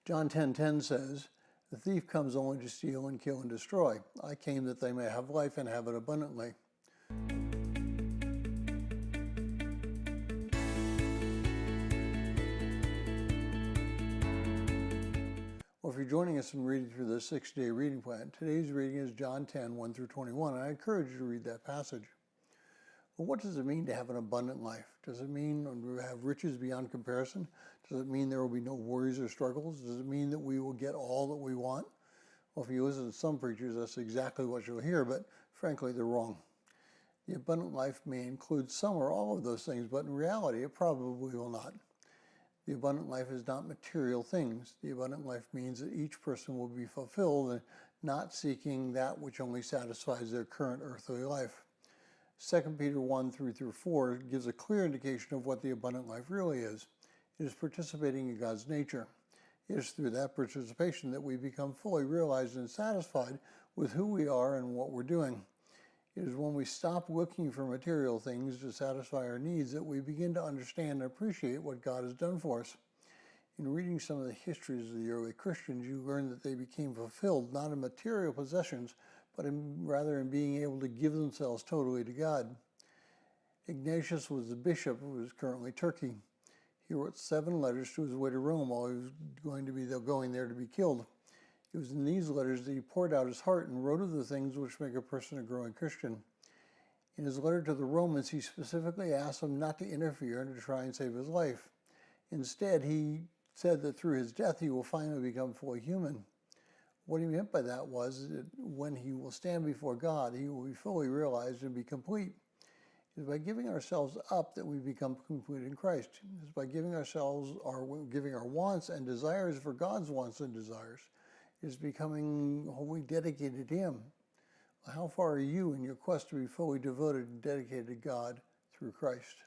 John 10:10 says, "The thief comes only to steal and kill and destroy. I came that they may have life and have it abundantly." Well, if you're joining us in reading through the 6-day reading plan, today's reading is John 10:1 through 21, and I encourage you to read that passage. Well, what does it mean to have an abundant life? Does it mean we have riches beyond comparison? Does it mean there will be no worries or struggles? Does it mean that we will get all that we want? Well, if you listen to some preachers, that's exactly what you'll hear, but frankly, they're wrong. The abundant life may include some or all of those things, but in reality, it probably will not. The abundant life is not material things. The abundant life means that each person will be fulfilled and not seeking that which only satisfies their current earthly life. 2 Peter 1:3-4 gives a clear indication of what the abundant life really is. It is participating in God's nature. It is through that participation that we become fully realized and satisfied with who we are and what we're doing. It is when we stop looking for material things to satisfy our needs that we begin to understand and appreciate what God has done for us. In reading some of the histories of the early Christians, you learn that they became fulfilled not in material possessions, but rather in being able to give themselves totally to God. Ignatius was the bishop who was currently Turkey. He wrote 7 letters to his way to Rome while he was going there to be killed. It was in these letters that he poured out his heart and wrote of the things which make a person a growing Christian. In his letter to the Romans, he specifically asked them not to interfere and to try and save his life. Instead, he said that through his death, he will finally become fully human. What he meant by that was that when he will stand before God, he will be fully realized and be complete. It is by giving ourselves up that we become complete in Christ. It is by giving our wants and desires for God's wants and desires. It is becoming wholly dedicated to Him. How far are you in your quest to be fully devoted and dedicated to God through Christ?